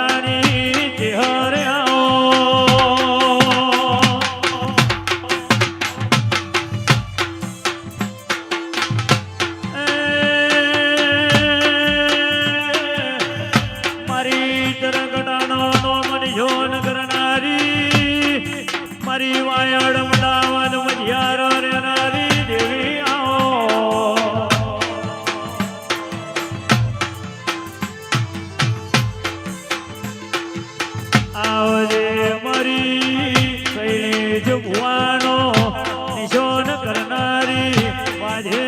કરનારી ચેહરે આવો મારી તરગડાનો નો મનજોન કરનારી મારી વાયડ મડાવન મજિયાર રેનારી દેવી આવો આવજે મારી શૈલેજ ભુવાનો નિશોન કરનારી વાજે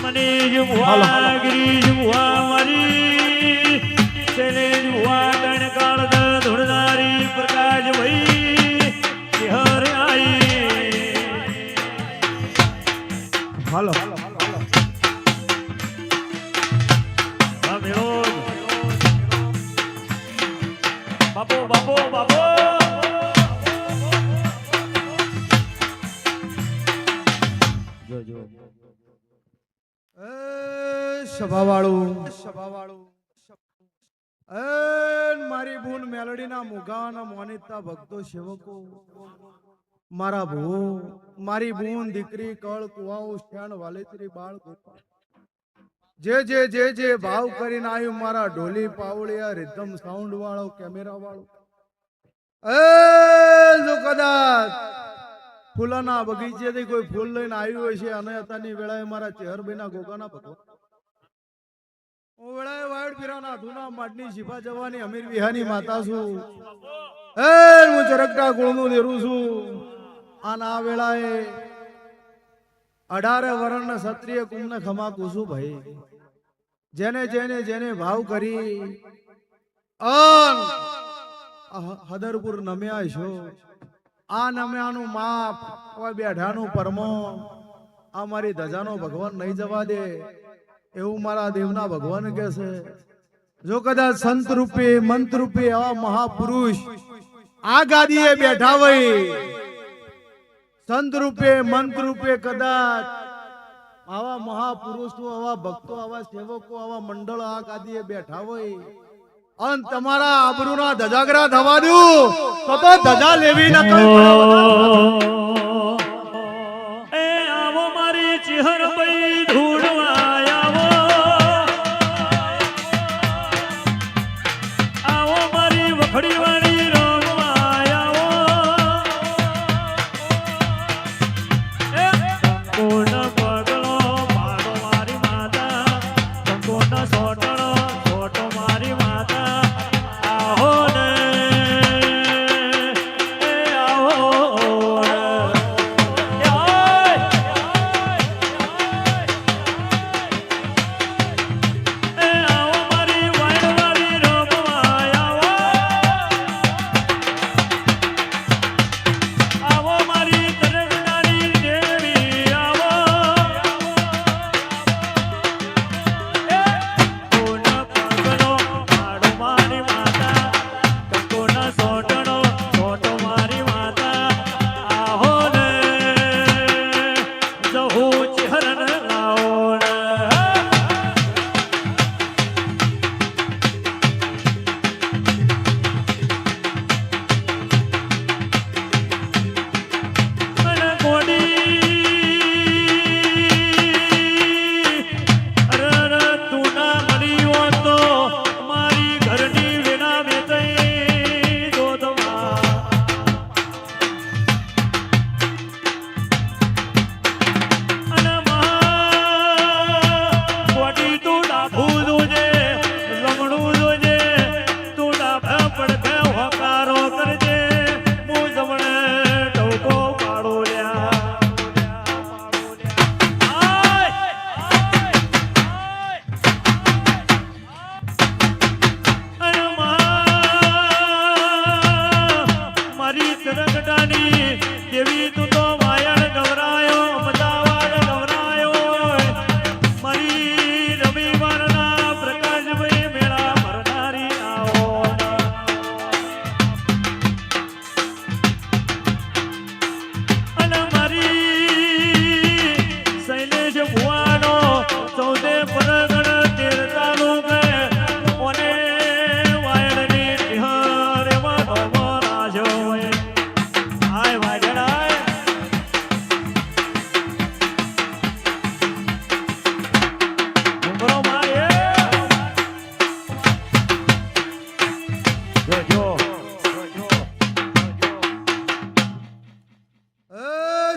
મને જુવા ગિરી જુવા મારી શૈલેજ ભુવા ગણ કાળ ધોળનારી પ્રકાશ ભાઈ હર આઈ હાલો બાપો બાપો બાપો સભાવાળું મારી બૂન મેલડીના મુગાના મોનિતા ભક્તો સેવકો મારા ભૂ મારી બૂન દીકરી કળ કુવાઓ શ્યાણ વાલેત્રી બાળ ગોપાલ જે ભાવ કરીને આવ્યું મારા ઢોલી પાવળિયા રિધમ સાઉન્ડ વાળો કેમેરા વાળો જો કદાચ ફૂલાના બગીચેથી કોઈ ફૂલ લઈને આવ્યું હોય છે અને અત્યારની વેળાએ મારા ચેહરભાઈના ગોગાના ભગવાન વેળાએ વાયડ પીરાના ધુના માડની શિફા જવાની અમીર વિહાની માતા છું હું ચરકટા કુળનું દેરું છું આના વેળાએ 18 વર્ષના ક્ષત્રિય કુંભને ખમાકું છું ભાઈ જેને ભાવ કરી હદરપુર નમ્યા છો આ નમ્યાનું માપ બેઠાનું પરમો આ મારી ધજાનો ભગવાન નહીં જવા દે એવું મારા દેવના ભગવાન કે છે જો કદાચ સંત રૂપે મંત રૂપે આવા મહાપુરુષ આ ગાદીએ બેઠા હોય સંત રૂપે મંત રૂપે કદાચ આવા મહાપુરુષો આવા ભક્તો આવા સેવકો આવા મંડળ આ ગાદીએ બેઠા હોય અને તમારા આબરૂના ધજાગરા થવા દઉં તો ધજા લેવી ન એ આવો મારી ચિહર પઈ ધૂળવા આવો મારી વખડી વાળી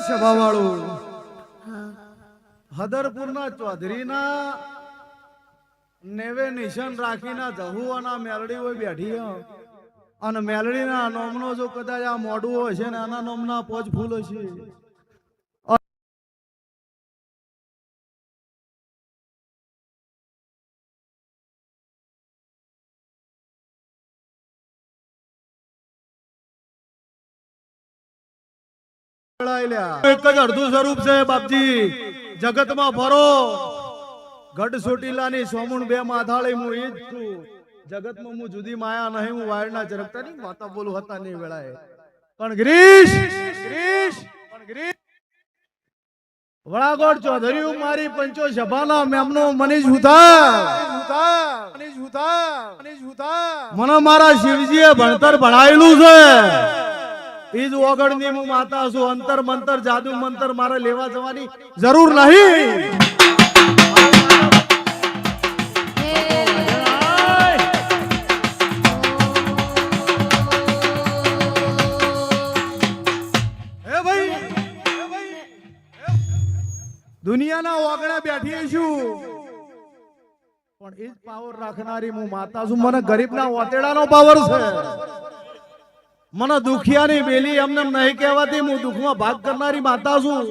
સભાવાળું હદરપુરના ચૌધરીના નેવે નિશાન રાખીને જહુવાના મેલડી હોય બેઠી હો. અને મેલડીના નોમનો જો કદાચ આ મોઢું હોય છે ને આના નોમના પોચ ફૂલ હશે. એક જ અડધું સ્વરૂપ છે બાપજી. જગતમાં ફરો ગઢ ચોટીલાની સોમુણ બે માથાળી હું ઈ જ છું. જગતમાં હું જુદી માયા નહીં, હું વાયરના ચરકતા ની માતા બોલું હતા નહીં વેળાએ. પણ ગ્રીશ વડાગોડ ચૌધરી મારી પંચો સભાના મેમનો મનીષ મને મારા શિવજીએ ભણતર ભણાયેલું છે. ઈજ ઓગળની હું માતા છું. અંતર મંતર જાદુ મંતર મારે લેવા જવાની જરૂર નહીં. દુનિયાના ઓગણે બેઠી છું પણ એ જ પાવર રાખનારી હું માતા છું. મને ગરીબના ઓતેડાનો પાવર છે. મને દુખિયાની બેલી એમને નહીં કહેવાતી. હું દુઃખમાં ભાગ કરનારી માતા છું.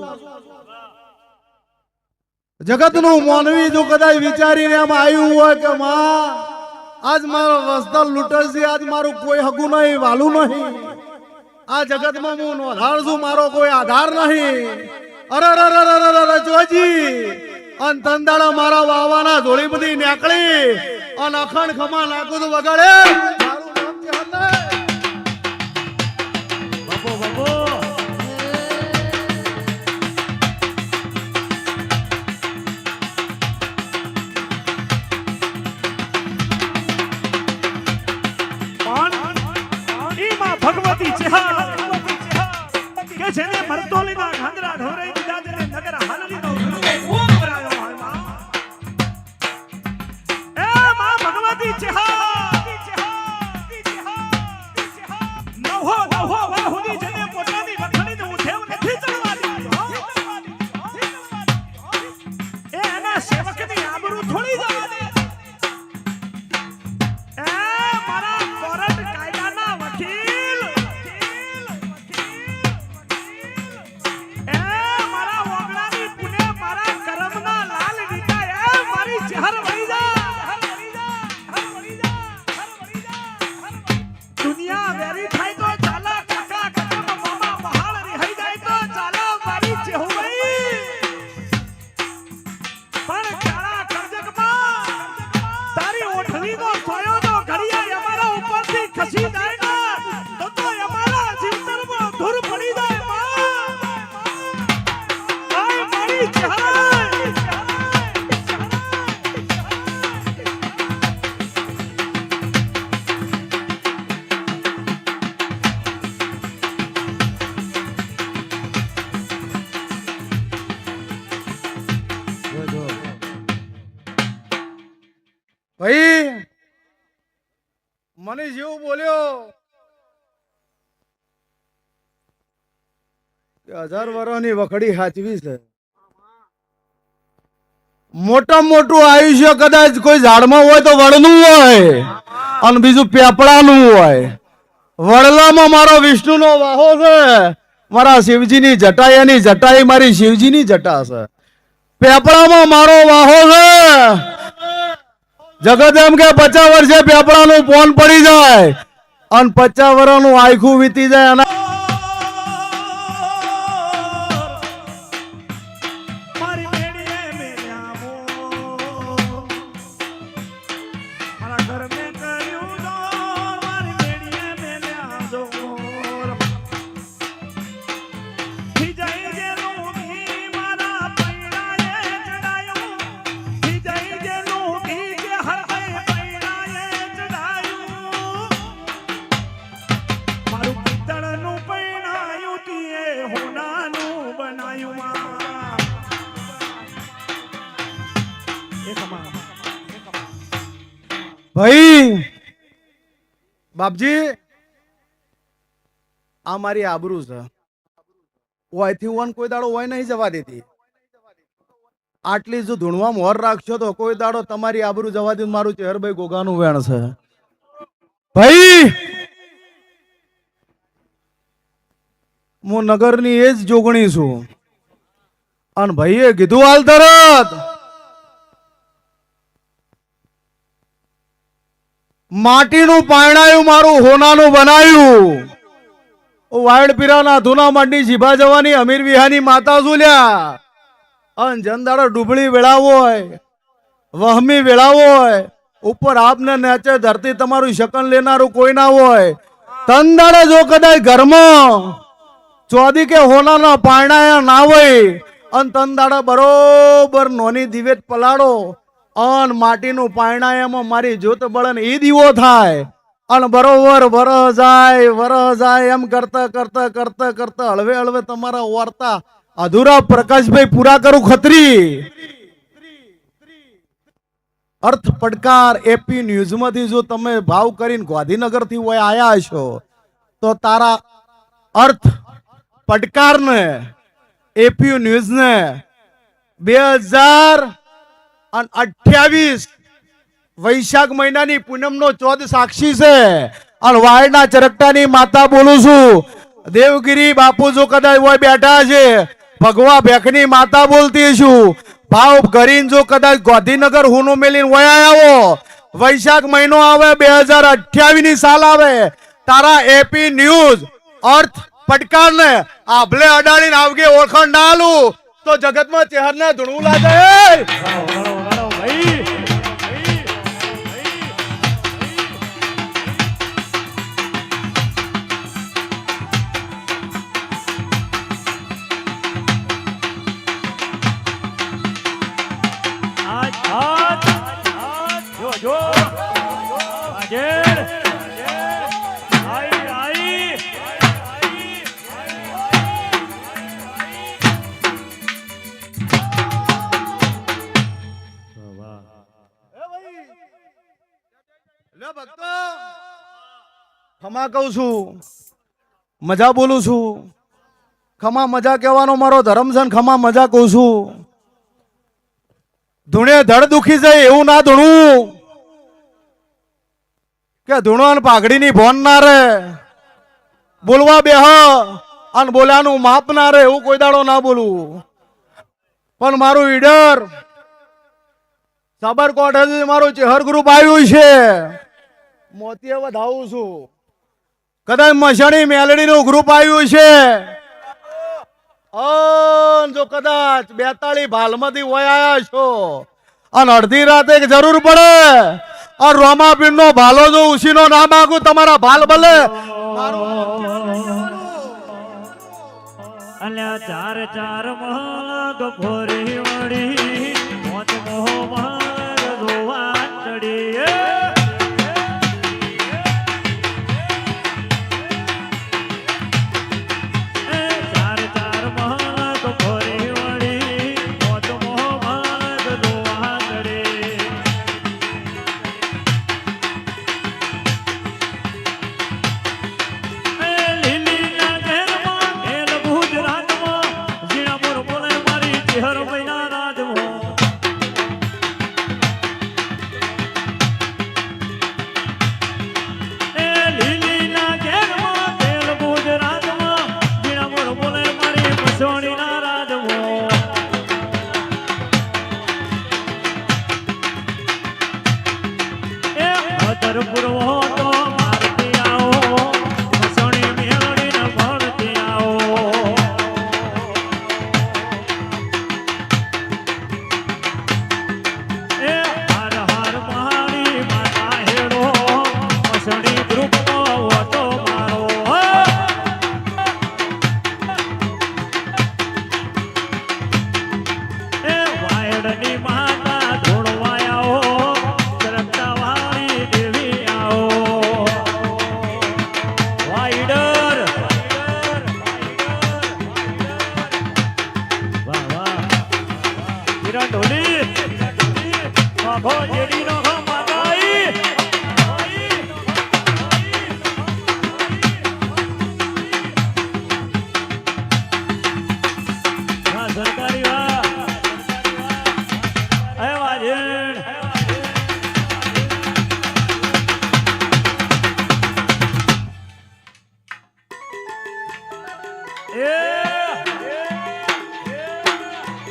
જગતનું માનવી જો કદાચ વિચારીને એમ આવ્યું હોય કે માં આજ મારો રસ્તા લૂંટશે, આજ મારું કોઈ હગું નહીં, વાલું નહીં, આ જગતમાં હું નોધાર છું, મારો કોઈ આધાર નહીં. અરે જોજી અન તંદાળા મારા વાવાના ધોળી બધી નીકળી અને અખંડ ખમા નાખું તો વગાડે મારું નામ ધ્યાન બાપો બાપો ભગવતી ચેહા કે જેને મરતોલીના ઘાંગરા ઢોરાઈ દીધા તેને નગર હાલલીનો ભૂખ કરાયો હાલમાં. એ માં ભગવતી ચેહા નવો વાહુની જેને પોતાની વખડીને ઉઠેવ નથી ચડવા દીધી. એ એના સેવકની આબરૂ થોડી જવા દે. એ મારા કોર્ટ કાયદાના વકીલ ભાઈ મને જેવું બોલ્યો કે 1000 વર્ષની વખડી હાચવી છે. મોટામાં મોટું આયુષ્ય કદાચ કોઈ ઝાડમાં હોય તો વડનું હોય અને બીજું પેપડાનું હોય. વડલામાં મારો વિષ્ણુનો વાહો છે, મારા શિવજીની જટા, એની જટા એ મારી શિવજીની જટા છે. પેપડામાં મારો વાહો છે. જગત એમ કે 50 વર્ષે પેપડાનું પોન પડી જાય અને 50 વર્ષનું આખું વીતી જાય. અને ભાઈ બાપજી આ મારી આબરૂ છે. ઓયથી ઓન કોઈ દાડો ઓય નહીં જવા દેતી. આટલી જો ધૂણવા મોર રાખશો તો કોઈ દાડો તમારી આબરૂ જવા દે. મારું ચેહરભાઈ ગોગાનું વેણ છે ભાઈ. હું નગરની એ જ જોગણી છું. અને ભાઈએ કીધું હાલ તરત માટીનું પાયણાયું મારું હોનાનું બનાવ્યું. વાયડ પીરાના ધૂના માંડી જીભા જવાની અમીર વિહાની માતા ઝૂલ્યા. અન જનદાડો ડુબળી વેળાવો હોય, વહમી વેળાવો હોય, ઉપર આપને નેચે ધરતી તમારું શકન લેનારું કોઈ ના હોય. તંદાડે જો કદાચ ઘરમાં ચોદી કે હોનાના પાયણાયા ના હોય અન તંદાડે બરોબર નોની દિવેટ પલાળો અન માટીનું પાયણાયામાં મારી જ્યોત બળન ઈ દીવો થાય. અને બરોબર વરહ જાય એમ કરતા કરતા કરતા કરતા હળવે હળવે તમારા વાર્તા અધૂરા પ્રકાશભાઈ પૂરા કરું ખત્રી. અર્થ પડકાર એપી ન્યૂઝમાંથી જો તમે ભાવ કરીને ગાંધીનગરથી હોય આયા છો તો તારા અર્થ પડકારને એપી ન્યૂઝને 2028 વૈશાખ મહિનાની પૂનમનો 14 સાક્ષી છે. અને વાયના ચરકટાની માતા બોલું છું. દેવગીરી બાપુ જો કદાચ હોય બેઠા છે. ભગવા ભેખની માતા બોલતી છું. ભાવ કરીને જો કદાચ ગાંધીનગર હુનો મેલીને વયા આવો. વૈશાખ મહિનો આવે 2028 ની સાલ આવે. તારા એપી ન્યૂઝ અર્થ પડકારને આભલે અડાડીને આવગે ઓળખાણ ના આલું તો જગતમાં ચહેરને ધૂણવું લાગે. ખમા કહું છું, મજા બોલું છું. ખમા મજા કહેવાનો મારો ધર્મ છે. ખમા મજા કહું છું. ધૂણે ધડ દુખી જાય એવું ના ધૂણું કે ધૂણો અને પાઘડીની ભોન ના રે. બોલવા બેહ અને બોલ્યાનું માપ ના રે એવું કોઈ દાડો ના બોલવું. પણ મારું ઈડર સાબરકોટ મારું ચેહર ગ્રુપ આવ્યું છે. મોતીએ વધાવું છું. કદાચ મસણી મેલડી નું ગ્રુપ આવ્યું છે. જો કદાચ 42 ભાલમાંથી હોય આયા છો અને અડધી રાતે જરૂર પડે और रोमापीर नो भालो जो उसी नो ना मांगू तुम्हारा भाल भले अल्या चार चार महल भोरी वड़ी मोत मोह महल रोवा चढ़ी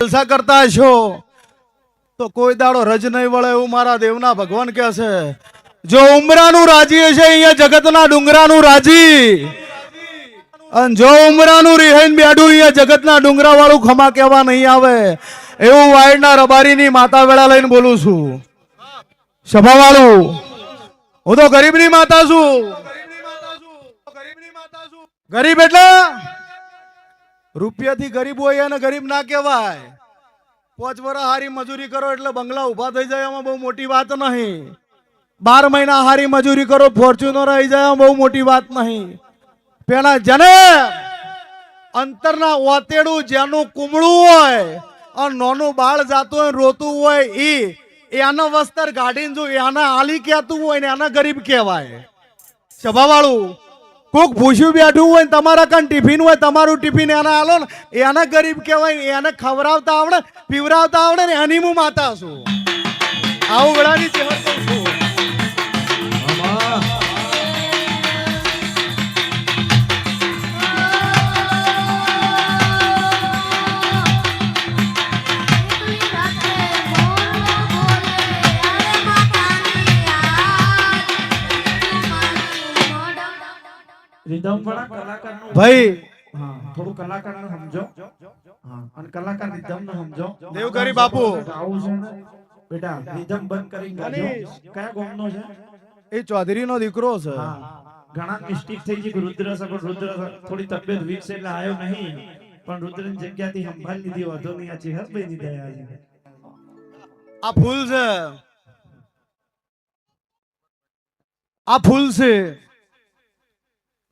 જલસા કરતા હશો તો કોઈ દાડો રજ નહીં વળે એવું મારા દેવના ભગવાન કહે છે. જો ઉમરાનું રાજી હશે અહીંયા જગતના ડુંગરાનું રાજી, અને જો ઉમરાનું રિહાઈને બેઠું અહીંયા જગતના ડુંગરા વાળું ખમા કહેવા નહીં આવે એવું વાયડના રબારીની માતા વેળા લઈને બોલું છું. સભા વાળું હું તો ગરીબની માતા છું. ગરીબ એટલે રૂપિયાથી ગરીબ હોય અને ગરીબ ના કહેવાય. 5 વર્ષ હારી મજૂરી કરો એટલે બંગલા ઉભા થઈ જાય એમાં બહુ મોટી વાત નહીં. 12 મહિના હારી મજૂરી કરો ફોર્ચ્યુનર આવી જાય એમાં બહુ મોટી વાત નહીં. પેલા જેને અંતરના ઓતેડું જેનું કુમળું હોય અને નાનું બાળ જાતું હોય રોતું હોય એના વસ્ત્ર ગાડીને જો એના આલી કહેતું હોય ને એના ગરીબ કહેવાય. સભા વાળું કોક ભૂસ્યું બેઠું હોય ને તમારા કાન ટિફિન હોય તમારું ટિફિન એના આલો ને એના ગરીબ કહેવાય. એને ખવડાવતા આવડે પીવડાવતા આવડે ને એની હું માતા છું. આવું વેળાની ચહેર કહું છું. રિધમ વાળા કલાકારનું ભાઈ હા થોડું કલાકારનું સમજો. હા અને કલાકાર રિધમ નું સમજો. દેવગરી બાપુ ગાવું છે ને બેટા રિધમ બંધ કરીને ગાજો. કયા ગામનો છે? એ ચૌધરીનો દીકરો છે. હા ઘણા મિસ્ટેક થઈ ગઈ. રુદ્ર છે પણ રુદ્ર થોડી તબિયત વીક છે એટલે આવ્યો નહીં, પણ રુદ્રની જગ્યાથી સંભાળી લીધી. વાંધો નહીં. આ ચેહરભાઈ ની દયા છે. આ ફૂલ છે, આ ફૂલ છે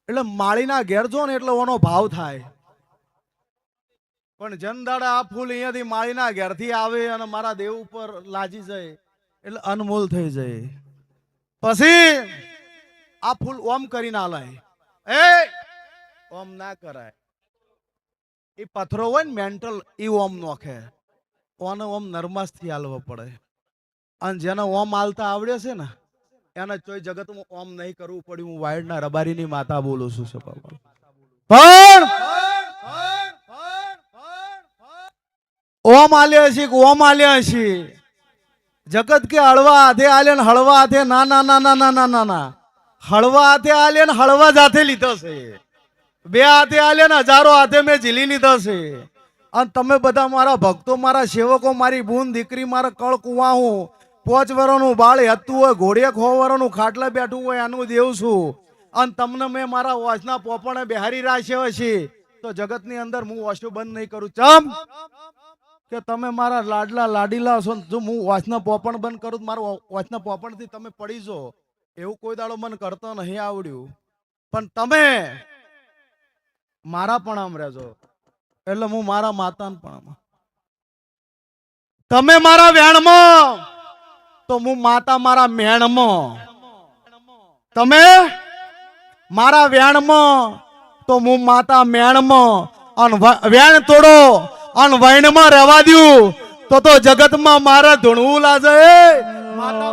એટલે માળીના ઘેર જો ને એટલે ઓનો ભાવ થાય. પણ જનદાડા આ ફૂલ અહીંયાથી માળીના ઘેરથી આવે અને મારા દેવ ઉપર લાજી જાય એટલે અનમોલ થઈ જાય. પછી આ ફૂલ ઓમ કરીને આલાય. ઓમ ના કરાય. એ પથરો હોય ને મેન્ટલ એ ઓમ નોખે. ઓને ઓમ નરમાસથી હાલવો પડે. અને જેને ઓમ હાલતા આવડે છે ને એને ચોય જગતમાં ઓમ નહીં કરવું પડ્યું. હું વાયડના રબારીની માતા બોલું છું. પણ ઓમ આલ્યા છે કે ઓમ આલ્યા છે. જગત કે હળવા હાથે આલે ને હળવા હાથે ના ના ના ના ના ના ના હળવા હાથે આલે ને હળવા જ હાથે લીધો છે. 2 હાથે આલે ને હજારો હાથે મેં ઝીલી લીધો છે. અને તમે બધા મારા ભક્તો મારા સેવકો મારી બૂન દીકરી મારા કળ કુવા હું 5 વર્ષનું બાળ હતું હોય ઘોડિયા 6 વર્ષનું ખાટલા બેઠું હોય એનું દેવ છું. અને તમને મેં મારા વાસના પોપણે બેહારી રાખ્યો છે તો જગતની અંદર હું વાસો બંધ નહીં કરું. ચમ કે તમે મારા લાડલા લાડીલા છો. જો હું વાસના પોપણ બંધ કરું મારા વાસના પોપણથી તમે પડી જો એવું કોઈ દાડો મને કરતો નહીં આવડ્યું. પણ તમે મારા પણ આમ રહેજો એટલે હું મારા માતાને પણ તમે મારા વેણમાં તો હું માતા મારા મેણમાં. તમે મારા વેણમાં તો હું માતા મેણમાં. અને વેણ તોડો અને વૈણમાં રહેવા દ્યું તો જગતમાં મારા ધૂણવું લાગે. માતા